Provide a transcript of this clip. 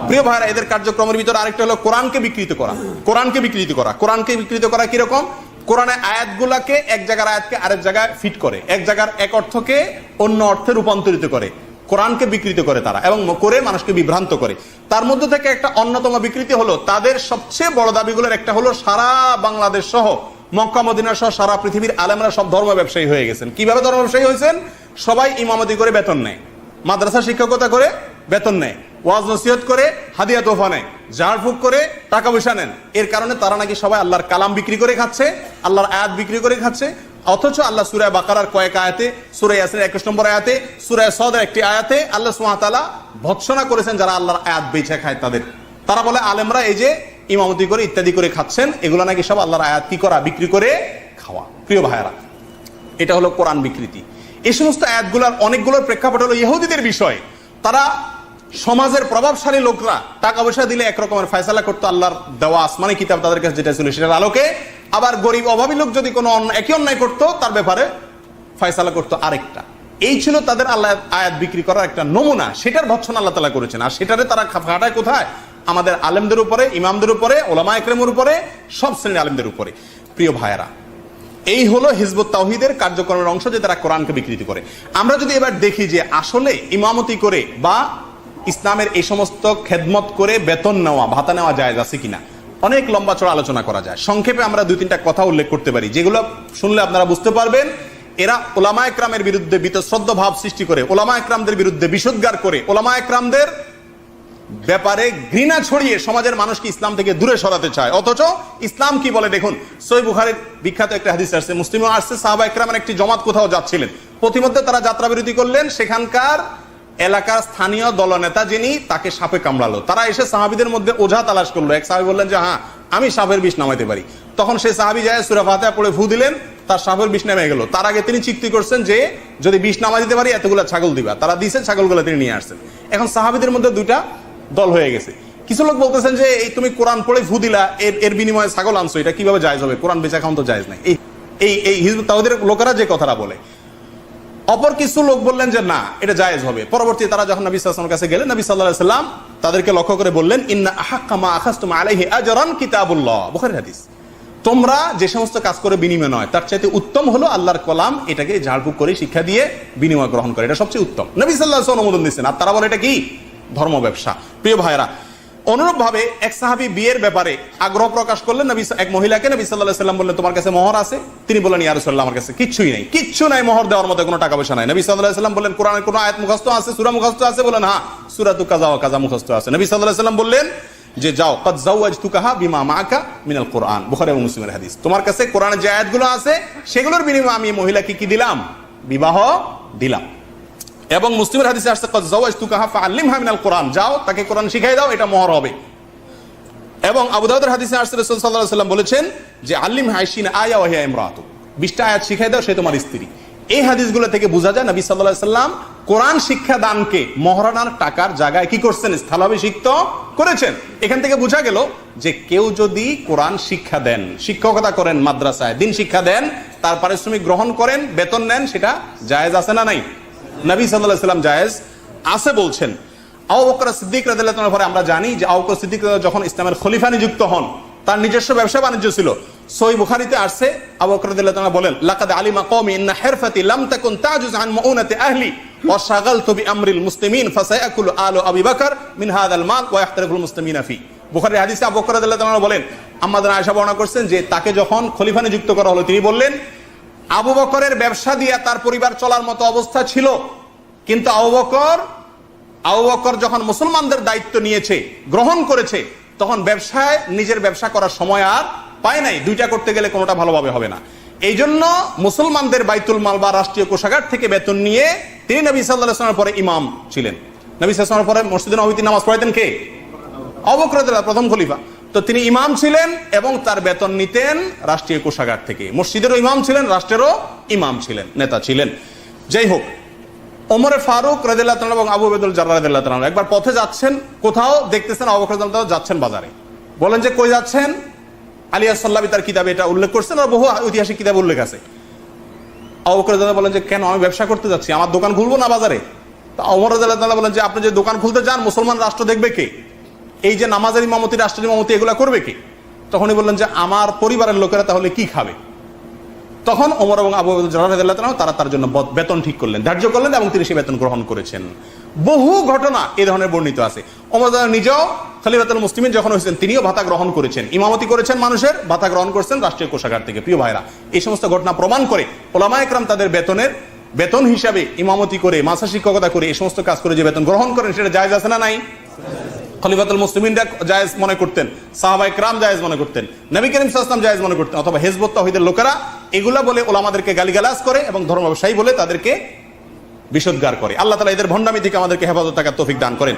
প্রিয় ভাইরা, এদের কার্যক্রমের ভিতরে আরেকটা হলো কোরআনকে বিকৃত করা। কোরআনকে বিকৃত করা কিরকম? কোরআনে আয়াতগুলাকে এক জায়গার আয়াতকে আরেক জায়গায় ফিট করে, এক জায়গার এক অর্থকে অন্য অর্থে রূপান্তরিত করে, কোরআনকে বিকৃত করে তারা, এবং করে মানুষকে বিভ্রান্ত করে। তার মধ্যে থেকে একটা অন্যতম বিকৃতি হলো, তাদের সবচেয়ে বড় দাবিগুলোর একটা হলো সারা বাংলাদেশ সহ মক্কা মদিনা সহ সারা পৃথিবীর আলেমরা সব ধর্ম ব্যবসায়ী হয়ে গেছেন। কিভাবে ধর্ম ব্যবসায়ী হয়েছেন? সবাই ইমামতি করে বেতন নেয়, মাদ্রাসা শিক্ষকতা করে বেতন নেয়, ওয়াজ নসিহত করে হাদিয়া তোফা নেয়, ঝাড়ফুঁক করে টাকা পয়সা নেন। এর কারণে তারা নাকি সবাই আল্লাহর কালাম বিক্রি করে খাচ্ছে, আল্লাহর আয়াত বিক্রি করে খাচ্ছে। অথচ আল্লাহ সূরা বাকারার কয়েক আয়াতে, সূরা ইয়াসিনের 21 নম্বর আয়াতে, সূরা সদের একটি আয়াতে আল্লাহ সুবহানাহু ওয়া তাআলা ভৎসনা করেছেন যারা আল্লাহর আয়াত বেচে খায় তাদের। তারা বলে আলেমরা এই যে ইমামতি করে ইত্যাদি করে খাচ্ছেন, এগুলো নাকি সব আল্লাহর আয়াত কি করা, বিক্রি করে খাওয়া। প্রিয় ভাইয়েরা, এটা হলো কোরআন বিকৃতি। এই সমস্ত আয়াতগুলোর অনেকগুলোর প্রেক্ষাপট হলো ইহুদিদের বিষয়। তারা সমাজের প্রভাবশালী লোকরা টাকা পয়সা দিলে একরকমের ফয়সালা করতো, আল্লাহর দেওয়া আসমানি কিতাব তাদের কাছে যেটা ছিল সেটার আলোকে। আবার গরিব অভাবী লোক যদি কোনো একই অন্যায় করতো তার ব্যাপারে ফয়সালা করতো আরেকটা। এই ছিল তাদের আল্লাহ আয়াত বিক্রি করার একটা নমুনা। সেটার ভৎসনা আল্লাহ তাআলা করেছেন। আর সেটারে তারা খাটায় কোথায়? আমাদের আলেমদের উপরে, ইমামদের উপরে, ওলামা ইকরামের উপরে, সব শ্রেণীর আলেমদের উপরে। প্রিয় ভাইয়েরা, এই হলো হিজবুত তাওহীদের কার্যক্রমের অংশ, যে তারা কোরআনকে বিকৃতি করে। আমরা যদি এবার দেখি যে আসলে ইমামতি করে বা ইসলামের এই সমস্ত খেদমত করে বেতন নেওয়া, ভাতা নেওয়া জায়েজ আছে কিনা, অনেক লম্বা চড়া আলোচনা করা যায়। সংক্ষেপে আমরা 2-3টা কথা উল্লেখ করতে পারি, যেগুলো শুনলে আপনারা বুঝতে পারবেন এরা ওলামা ইকরামের বিরুদ্ধে বীতশ্রদ্ধ ভাব সৃষ্টি করে, ওলামা ইকরামদের বিরুদ্ধে বিষোদ্গার করে, ওলামা ইকরামদের ব্যাপারে ঘৃণা ছড়িয়ে সমাজের মানুষকে ইসলাম থেকে দূরে সরাতে চায়। অথচ ইসলাম কি বলে দেখুন। সহিহ বুখারীর বিখ্যাত একটা হাদিস আসছে, মুসলিমও আসছে, সাহাবা ইকরামের একটি জমাত কোথাও যাচ্ছিলেন, প্রতিমধ্যে তারা যাত্রা বিরতি করলেন। সেখানকার এলাকার স্থানীয় দলনেতা যিনি, তাকে সাপে কামড়ালো। তারা এসে সাহাবীদের মধ্যে ওঝা তালাশ করলো। এক সাহাবী বললেন যে হ্যাঁ, আমি সাপের বিষ নামাইতে পারি। তখন সেই সাহাবী যায় সূরা ফাতিহা পড়ে ফু দিলেন, তার সাপের বিষ নেমে গেল। তার আগে তিনি চুক্তি করছেন যে যদি বিষ নামাই দিতে পারি এতগুলা ছাগল দিবা। তারা দিয়েছেন, ছাগলগুলো তিনি নিয়ে আসছেন। এখন সাহাবীদের মধ্যে 2টা দল হয়ে গেছে। কিছু লোক বলতেছেন যে এই তুমি কোরআন পড়ে ফু দিলা, এর বিনিময়ে ছাগল আনছো, এটা কিভাবে জায়েজ হবে? কোরআন বেচা খাওয়া তো জায়েজ নাই। এই হিজবুত তাওহীদের লোকেরা যে কথাটা বলে। অপর কিছু লোক বললেন যে না, এটা জায়েজ হবে। পরবর্তীতে তারা যখন নবী সাল্লাল্লাহু আলাইহি ওয়াসাল্লামের কাছে গেলেন, নবী সাল্লাল্লাহু আলাইহি ওয়াসাল্লাম তাদেরকে লক্ষ্য করে বললেন, ইন্না আহাক্কা মা আখাযতুম আলাইহি আজরান কিতাবুল্লাহ, বুখারীর হাদিস। তোমরা যে সমস্ত কাজ করে বিনিময় নয়, তার চাইতে উত্তম হলো আল্লাহর কালাম, এটাকে ঝাড়ফুঁক করে শিক্ষা দিয়ে বিনিময় গ্রহণ করে, এটা সবচেয়ে উত্তম। নবী সাল্লাল্লাহু আলাইহি ওয়াসাল্লাম অনুমোদন দিয়েছেন। আর তারা বলে এটা কি? ধর্ম ব্যবসা। প্রিয় ভাইরা, অনুরূপভাবে এক সাহাবী বিয়ের ব্যাপারে আগ্রহ প্রকাশ করলেন। এক মহিলাকে নবী সাল্লাল্লাহু আলাইহি ওয়াসাল্লাম বললেন, তোমার কাছে মোহর আছে? তিনি বললেন, ইয়া রাসূলুল্লাহ, আমার কাছে কিচ্ছুই নাই, কিচ্ছু নাই, মোহর দেওয়ার মতো কোনো টাকা পয়সা নাই। নবী সাল্লাল্লাহু আলাইহি ওয়াসাল্লাম বললেন, কোরআনের কোনো আয়াত মুখস্থ আছে, সূরা মুখস্থ আছে? বলেন হ্যাঁ, সূরাতু কাযা ওয়া কাযা মুখস্থ আছে। নবী সাল্লাল্লাহু আলাইহি ওয়াসাল্লাম বললেন যে যাও, কাদ যাওয়াজতুকাহা বিমা মাআকা মিনাল কোরআন, বুখারী এবং মুসলিমের হাদিস। তোমার কাছে কোরআনের যে আয়াতগুলো আছে সেগুলোর বিনিময়ে আমি মহিলাকে কি দিলাম? বিবাহ দিলাম। এবং মুসলিমের হাদিসে আসছে, কাদ যাওয়াজতুকাহা ফাআল্লিমহা মিনাল কোরআন, যাও তাকে কোরআন শিখাই দাও, এটা মোহর হবে। এবং আবু দাউদের হাদিসে আসছে, রাসূল সাল্লাল্লাহু আলাইহি ওয়াসাল্লাম বলেছেন যে আল্লিমহা 20 আয়া ওয়া হিয়া ইমরাতু, 20টা আয়াত শিখাই দাও, সে তোমার স্ত্রী। এই হাদিসগুলো থেকে বোঝা যায় নবী সাল্লাল্লাহু আলাইহি ওয়াসাল্লাম কোরআন শিক্ষা দানকে মহারানার টাকার জায়গায় কি করছেন? স্থলাভিষিক্ত করেছেন। এখান থেকে বোঝা গেল যে কেউ যদি কোরআন শিক্ষা দেন, শিক্ষকতা করেন মাদ্রাসায়, দিন শিক্ষা দেন, তার পারিশ্রমিক গ্রহণ করেন, বেতন নেন, সেটা জায়েজ আছে না নাই? নবী সাল্লাল্লাহু আলাইহি ওয়াসাল্লাম জায়েজ আছে বলছেন। আবু বকর সিদ্দিক রাদিয়াল্লাহু আনহু, আমরা জানি যে আবু বকর সিদ্দিক যখন ইসলামের খলিফা নিযুক্ত হন, তার নিজস্ব ব্যবসা বাণিজ্য ছিল। সহিহ বুখারীতে আসছে, আবু বকর রাদিয়াল্লাহু আনহু বলেন, লাকাদ আলিমা কওমি ইন্না হিরফাতি লাম তাকুন তাজুজ আন মুউনাতি আহলি ওয়া শাগালতু বিআমরিল মুসলিমিন ফাসায়াকুলু আলু আবি বকর মিন হাযাল মাল ওয়া ইয়াহতারিকুল মুসলিমিনা ফি। বুখারীর হাদিসে আবু বকর রাদিয়াল্লাহু আনহু বলেন, আম্মাজান আয়েশা বর্ণনা করছেন যে তাকে যখন খলিফা নিযুক্ত করা হলো, তিনি বললেন আবু বকরের ব্যবসা দিয়ে তার পরিবার চলার মতো অবস্থা ছিল, কিন্তু আবু বকর যখন মুসলমানদের দায়িত্ব নিয়েছে, গ্রহণ করেছে, তখন ব্যবসায় নিজের ব্যবসা করার সময় আর পায় নাই। দুইটা করতে গেলে কোনোটা ভালোভাবে হবে না। এই জন্য মুসলমানদের বাইতুল মাল বা রাষ্ট্রীয় কোষাগার থেকে বেতন নিয়ে তিনি নবী সাল্লাল্লাহু আলাইহি ওয়াসাল্লামের পরে ইমাম ছিলেন। নবী সাল্লাল্লাহু আলাইহি ওয়াসাল্লামের পরে মসজিদে নববীতে নামাজ পড়াতেন কে? আবু বকর রাদিয়াল্লাহু আনহু, প্রথম খলিফা। তো তিনি ইমাম ছিলেন এবং তার বেতন নিতেন রাষ্ট্রীয় কোষাগার থেকে। মসজিদেরও ইমাম ছিলেন, রাষ্ট্রেরও ইমাম ছিলেন, নেতা ছিলেন। যাই হোক, ওমর ফারুক রাদিয়াল্লাহু তাআলা এবং আবু উবাইদুল জাররাহ রাদিয়াল্লাহু তাআলা একবার পথে যাচ্ছেন, কোথাও দেখতেছেন আবু বকর রাদিয়াল্লাহু তাআলা যাচ্ছেন বাজারে। বলেন যে কই যাচ্ছেন? আলিয়া সাল্লাবি তার কিতাবে এটা উল্লেখ করছেন, আর বহু ঐতিহাসিক কিতাব উল্লেখ আছে। আবু বকর রাদিয়াল্লাহু তাআলা বলেন যে কেন? আমি ব্যবসা করতে যাচ্ছি, আমার দোকান খুলবো না বাজারে। তো ওমর রাদিয়াল্লাহু তাআলা বলেন যে আপনি যে দোকান খুলতে যান, মুসলমান রাষ্ট্র দেখবে কে? এই যে নামাজের ইমামতি, রাষ্ট্রের ইমামতি, এগুলা করবে কি? তখনই বললেন যে আমার পরিবারের লোকেরা তাহলে কি খাবে? তখন ওমর এবং আবু বকর রাদিয়াল্লাহু তাআলা তারা তার জন্য বেতন ঠিক করলেন, ধার্য করলেন, এবং তিনি সেই বেতন গ্রহণ করেছেন। বহু ঘটনা এই ধরনের বর্ণিত আছে। ওমর নিজেও খলিফাতুল মুসলিমিন যখন হয়েছেন তিনিও ভাতা গ্রহণ করেছেন, ইমামতি করেছেন, মানুষের ভাতা গ্রহণ করেছেন রাষ্ট্রীয় কোষাগার থেকে। প্রিয় ভাইরা, এই সমস্ত ঘটনা প্রমাণ করে ওলামায়ে কেরাম তাদের বেতন হিসাবে ইমামতি করে, মাসা শিক্ষকতা করে, এই সমস্ত কাজ করে যে বেতন গ্রহণ করেন, সেটা জায়েজ আছে না নাই? খলিফাতুল মুসলিমিনরা জায়েজ মনে করতেন, সাহাবায়ে কেরাম জায়েজ মনে করতেন, নবী করিম সাল্লাল্লাহু আলাইহি ওয়াসাল্লাম জায়েজ মনে করতেন, অথবা হিজবুত তাওহীদের লোকেরা এগুলা বলে ওলামাদেরকে গালিগালাজ করে এবং ধর্ম ব্যবসায়ী বলে তাদেরকে বিষোদ্গার করে। আল্লাহ তাআলা এদের ভণ্ডামি থেকে আমাদেরকে হেফাজত থাকার তৌফিক দান করেন।